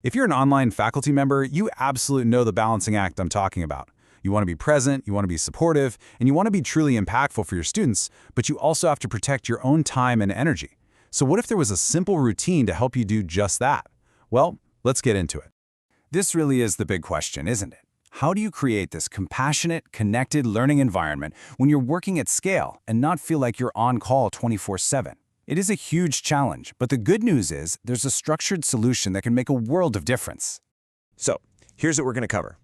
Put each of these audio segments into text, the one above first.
If you're an online faculty member, you absolutely know the balancing act I'm talking about. You want to be present, you want to be supportive, and you want to be truly impactful for your students, but you also have to protect your own time and energy. So what if there was a simple routine to help you do just that? Well, let's get into it. This really is the big question, isn't it? How do you create this compassionate, connected learning environment when you're working at scale and not feel like you're on call 24/7? It is a huge challenge, but the good news is there's a structured solution that can make a world of difference. So, here's what we're going to cover.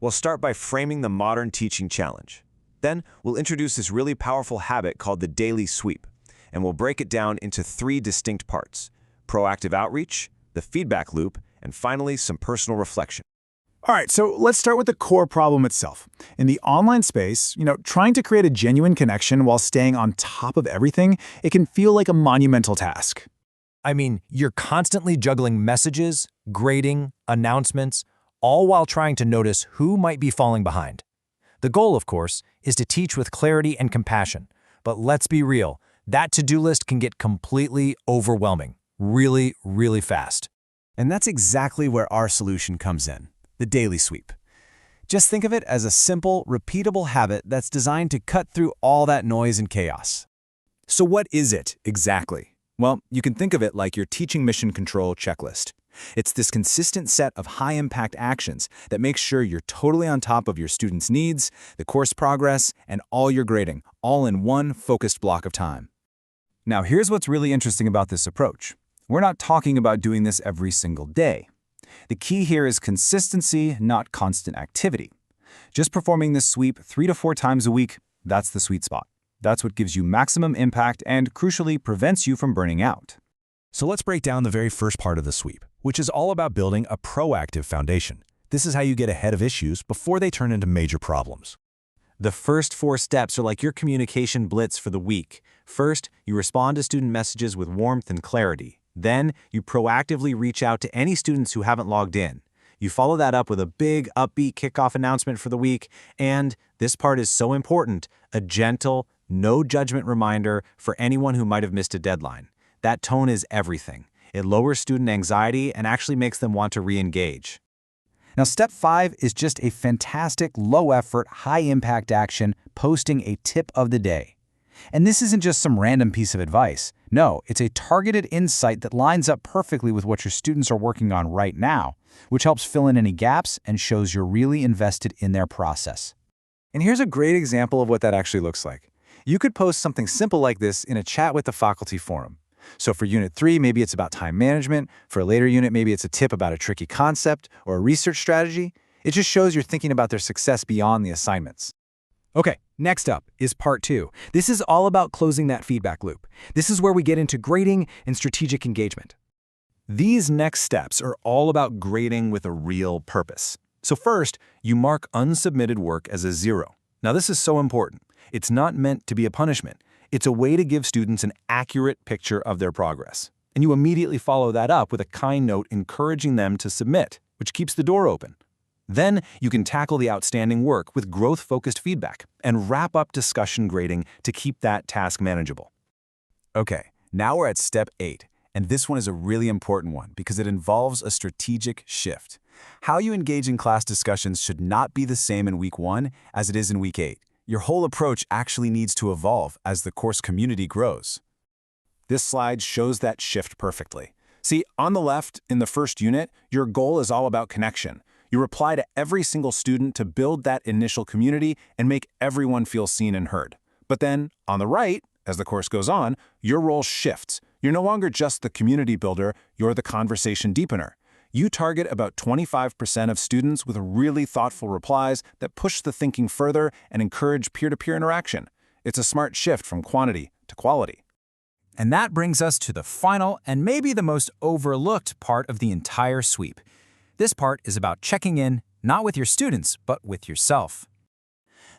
We'll start by framing the modern teaching challenge. Then, we'll introduce this really powerful habit called the daily sweep, and we'll break it down into 3 distinct parts: proactive outreach, the feedback loop, and finally, some personal reflection. All right, so let's start with the core problem itself. In the online space, trying to create a genuine connection while staying on top of everything, it can feel like a monumental task. I mean, you're constantly juggling messages, grading, announcements, all while trying to notice who might be falling behind. The goal, of course, is to teach with clarity and compassion. But let's be real, that to-do list can get completely overwhelming, really, really fast. And that's exactly where our solution comes in. The daily sweep. Just think of it as a simple, repeatable habit that's designed to cut through all that noise and chaos. So what is it exactly? Well, you can think of it like your teaching mission control checklist. It's this consistent set of high-impact actions that makes sure you're totally on top of your students' needs, the course progress, and all your grading, all in one focused block of time. Now, here's what's really interesting about this approach. We're not talking about doing this every single day. The key here is consistency, not constant activity. Just performing this sweep 3 to 4 times a week, that's the sweet spot. That's what gives you maximum impact and, crucially, prevents you from burning out. So let's break down the very first part of the sweep, which is all about building a proactive foundation. This is how you get ahead of issues before they turn into major problems. The first 4 steps are like your communication blitz for the week. First, you respond to student messages with warmth and clarity. Then, you proactively reach out to any students who haven't logged in. You follow that up with a big, upbeat kickoff announcement for the week, and, this part is so important, a gentle, no-judgment reminder for anyone who might have missed a deadline. That tone is everything. It lowers student anxiety and actually makes them want to re-engage. Now, step 5 is just a fantastic, low-effort, high-impact action, posting a tip of the day. And this isn't just some random piece of advice. No, it's a targeted insight that lines up perfectly with what your students are working on right now, which helps fill in any gaps and shows you're really invested in their process. And here's a great example of what that actually looks like. You could post something simple like this in a chat with the faculty forum. So for Unit 3, maybe it's about time management. For a later unit, maybe it's a tip about a tricky concept or a research strategy. It just shows you're thinking about their success beyond the assignments. Okay, next up is part 2. This is all about closing that feedback loop. This is where we get into grading and strategic engagement. These next steps are all about grading with a real purpose. So first, you mark unsubmitted work as a 0. Now this is so important. It's not meant to be a punishment. It's a way to give students an accurate picture of their progress. And you immediately follow that up with a kind note encouraging them to submit, which keeps the door open. Then you can tackle the outstanding work with growth-focused feedback and wrap up discussion grading to keep that task manageable. Okay, now we're at step 8, and this one is a really important one because it involves a strategic shift. How you engage in class discussions should not be the same in week 1 as it is in week 8. Your whole approach actually needs to evolve as the course community grows. This slide shows that shift perfectly. See, on the left, in the first unit, your goal is all about connection. You reply to every single student to build that initial community and make everyone feel seen and heard. But then, on the right, as the course goes on, your role shifts. You're no longer just the community builder, you're the conversation deepener. You target about 25% of students with really thoughtful replies that push the thinking further and encourage peer-to-peer interaction. It's a smart shift from quantity to quality. And that brings us to the final and maybe the most overlooked part of the entire sweep. This part is about checking in, not with your students, but with yourself.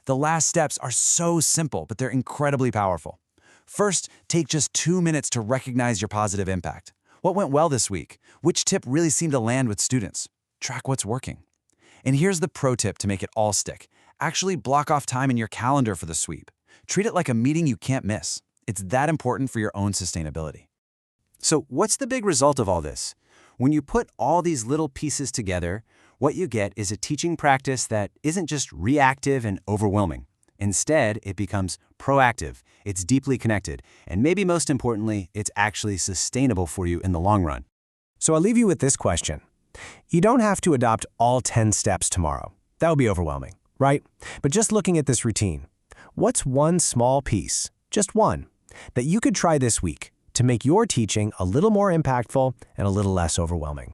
The last steps are so simple, but they're incredibly powerful. First, take just 2 minutes to recognize your positive impact. What went well this week? Which tip really seemed to land with students? Track what's working. And here's the pro tip to make it all stick. Actually block off time in your calendar for the sweep. Treat it like a meeting you can't miss. It's that important for your own sustainability. So what's the big result of all this? When you put all these little pieces together, what you get is a teaching practice that isn't just reactive and overwhelming. Instead, it becomes proactive, it's deeply connected, and maybe most importantly, it's actually sustainable for you in the long run. So I'll leave you with this question. You don't have to adopt all 10 steps tomorrow. That would be overwhelming, right? But just looking at this routine, what's one small piece, just one, that you could try this week to make your teaching a little more impactful and a little less overwhelming?